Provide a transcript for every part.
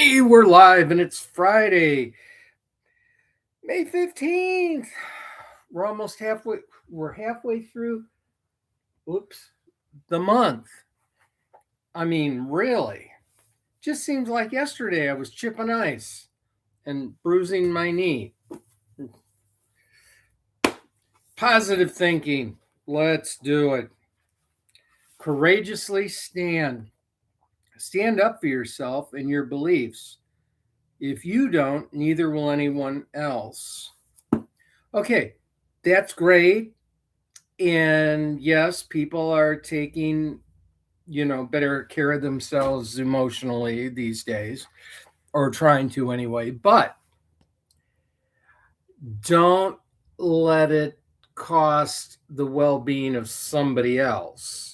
Hey, we're live and it's Friday, May 15th. We're almost halfway. We're halfway through, oops, the month. I mean, really. Just seems like yesterday I was chipping ice and bruising my knee. Positive thinking. Let's do it. Courageously stand. Stand up for yourself and your beliefs. If you don't, neither will anyone else. Okay, that's great. And yes, people are taking, better care of themselves emotionally these days, or trying to anyway. But don't let it cost the well being of somebody else.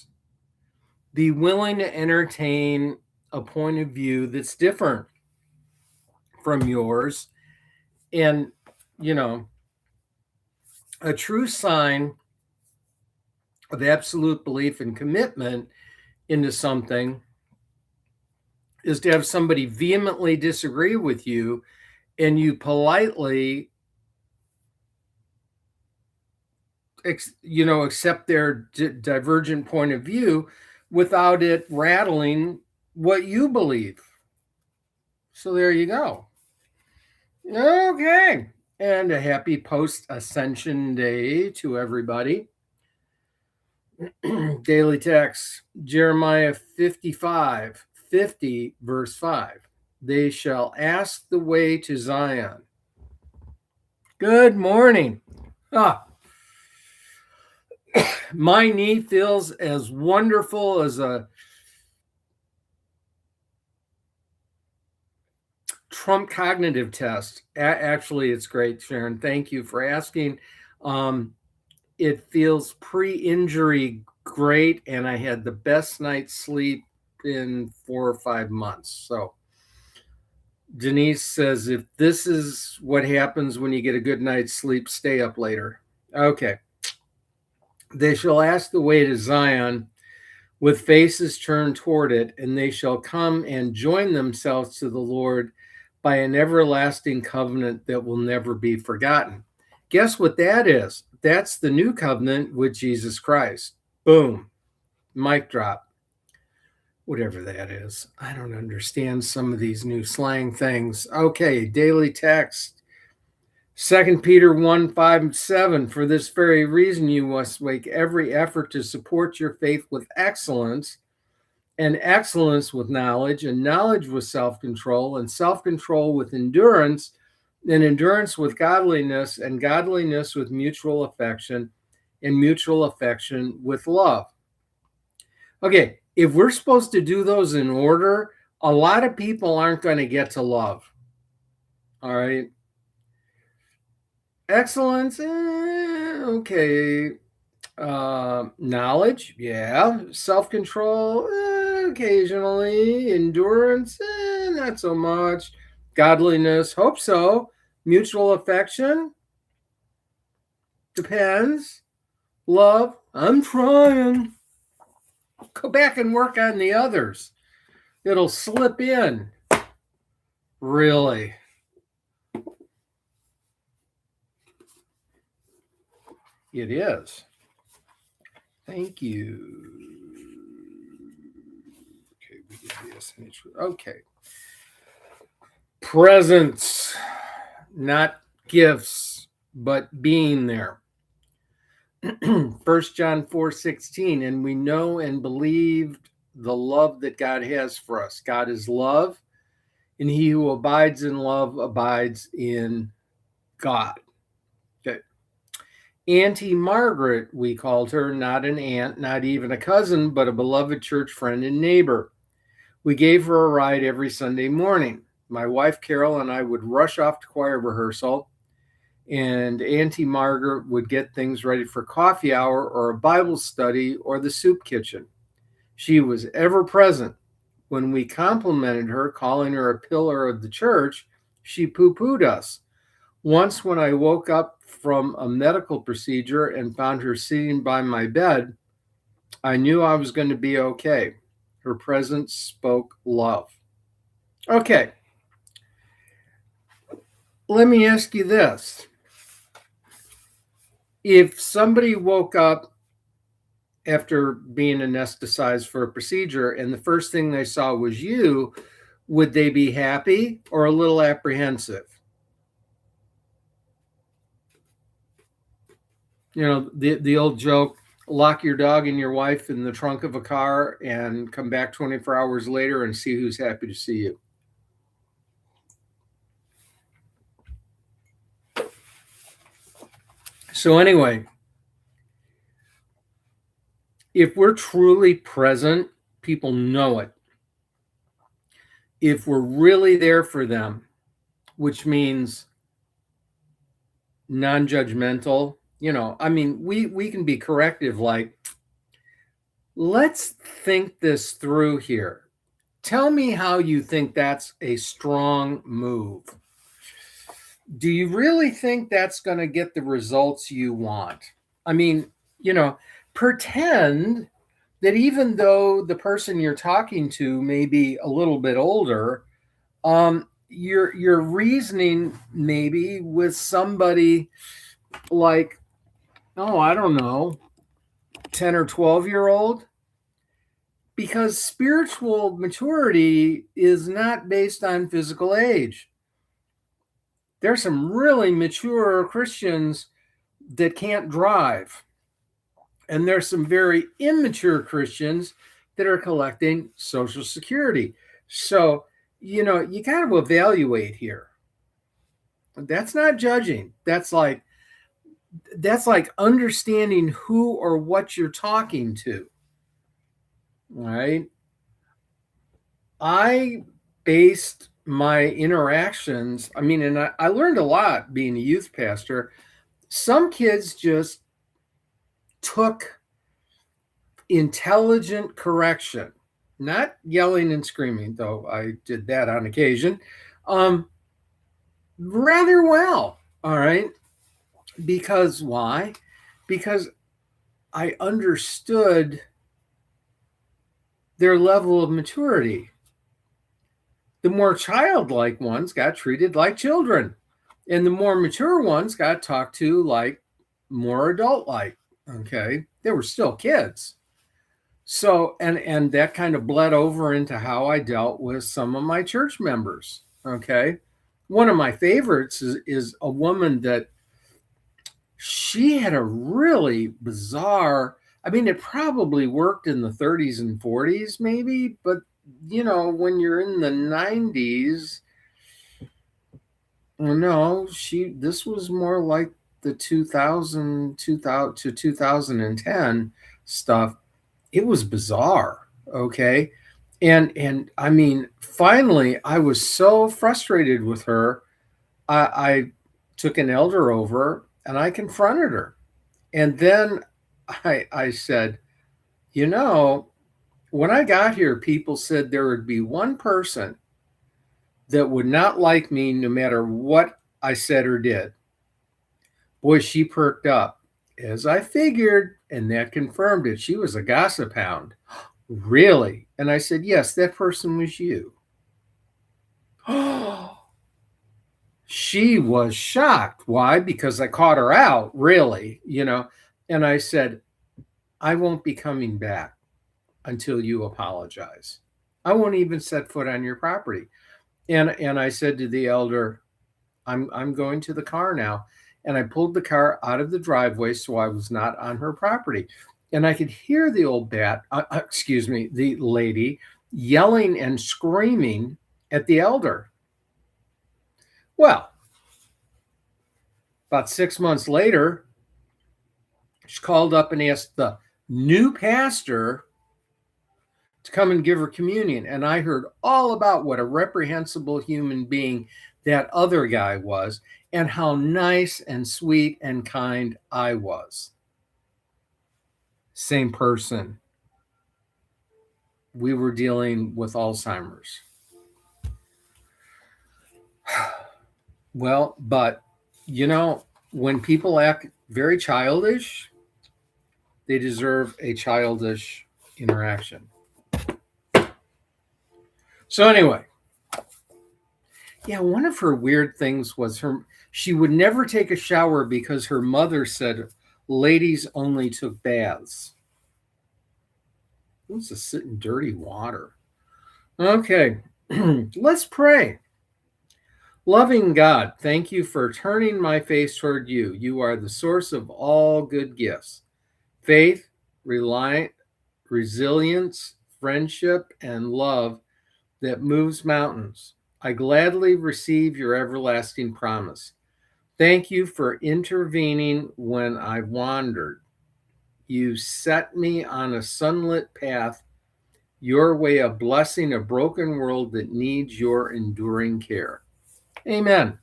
Be willing to entertain a point of view that's different from yours. And, you know, a true sign of absolute belief and commitment into something is to have somebody vehemently disagree with you and you politely accept their divergent point of view without it rattling what you believe. So there you go. Okay. And a happy post Ascension Day to everybody. Daily text, Jeremiah 50, verse 5. They shall ask the way to Zion. Good morning. My knee feels as wonderful as a Trump cognitive test. Actually, it's great, Sharon. Thank you for asking. It feels pre-injury great, and I had the best night's sleep in 4 or 5 months. So Denise says, if this is what happens when you get a good night's sleep, stay up later. Okay. They shall ask the way to Zion with faces turned toward it, and they shall come and join themselves to the Lord by an everlasting covenant that will never be forgotten. Guess what that is? That's the new covenant with Jesus Christ. Boom. Mic drop. Whatever that is. I don't understand some of these new slang things. Okay, daily text. 2 Peter 1, 5, and 7. For this very reason, you must make every effort to support your faith with excellence, and excellence with knowledge, and knowledge with self-control, and self-control with endurance, and endurance with godliness, and godliness with mutual affection, and mutual affection with love. Okay, if we're supposed to do those in order, a lot of people aren't going to get to love. All right. Excellence, okay. Knowledge, yeah. Self-control, occasionally. Endurance, not so much. Godliness, hope so. Mutual affection, depends. Love, I'm trying. Go back and work on the others. It'll slip in. Really. It is. Thank you. Okay, we did this. Okay. Presence, not gifts, but being there. 1 John 4:16, and we know and believed the love that God has for us. God is love, and he who abides in love abides in God. Okay. Auntie Margaret, we called her, not an aunt, not even a cousin, but a beloved church friend and neighbor. We gave her a ride every Sunday morning. My wife Carol and I would rush off to choir rehearsal, and Auntie Margaret would get things ready for coffee hour or a Bible study or the soup kitchen. She was ever present. When we complimented her, calling her a pillar of the church, she poo-pooed us. Once when I woke up from a medical procedure and found her sitting by my bed, I knew I was going to be okay. Her presence spoke love. Okay. let me ask you this. If somebody woke up after being anesthetized for a procedure and the first thing they saw was you, would they be happy or a little apprehensive? You know, the old joke, lock your dog and your wife in the trunk of a car and come back 24 hours later and see who's happy to see you. So anyway, if we're truly present, people know it. If we're really there for them, which means non-judgmental, you know, I mean, we can be corrective, like, let's think this through here. Tell me how you think that's a strong move. Do you really think that's going to get the results you want? I mean, you know, pretend that even though the person you're talking to may be a little bit older, you're reasoning maybe with somebody like, oh, I don't know, 10 or 12-year-old, because spiritual maturity is not based on physical age. There's some really mature Christians that can't drive. And there's some very immature Christians that are collecting Social Security. So, you know, you got to evaluate here. That's not judging. That's like understanding who or what you're talking to. All right. I based my interactions, I mean, and I learned a lot being a youth pastor. Some kids just took intelligent correction, not yelling and screaming, though I did that on occasion, rather well. All right. Because why? Because I understood their level of maturity. The more childlike ones got treated like children, and the more mature ones got talked to like more adult like. Okay. They were still kids. So, and that kind of bled over into how I dealt with some of my church members. Okay. One of my favorites is a woman that she had a really bizarre, I mean, it probably worked in the 30s and 40s, maybe, but you know, when you're in the 90s, no, this was more like the 2000 to 2010 stuff. It was bizarre. Okay. And I mean, finally, I was so frustrated with her. I took an elder over and I confronted her. And then I said, you know, when I got here, people said there would be one person that would not like me no matter what I said or did. Boy, she perked up, as I figured, and that confirmed it. She was a gossip hound. Really? And I said, yes, that person was you. She was shocked. Why? Because I caught her out, really, you know. And I said, I won't be coming back until you apologize. I won't even set foot on your property. And I said to the elder, I'm going to the car now. And I pulled the car out of the driveway so I was not on her property. And I could hear the the lady yelling and screaming at the elder. Well, about 6 months later, she called up and asked the new pastor to come and give her communion. And I heard all about what a reprehensible human being that other guy was and how nice and sweet and kind I was. Same person. We were dealing with Alzheimer's. Well, but you know, when people act very childish, they deserve a childish interaction. So anyway, Yeah, one of her weird things was she would never take a shower because her mother said ladies only took baths. Who's to sit in dirty water? Okay, let's pray. Loving God, thank you for turning my face toward you. You are the source of all good gifts. Faith, resilience, friendship, and love that moves mountains. I gladly receive your everlasting promise. Thank you for intervening when I wandered. You set me on a sunlit path, your way of blessing a broken world that needs your enduring care. Amen.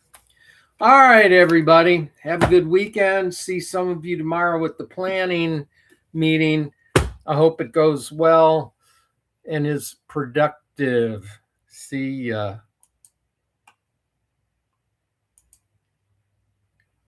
All right, everybody. Have a good weekend. See some of you tomorrow at the planning meeting. I hope it goes well and is productive. See ya.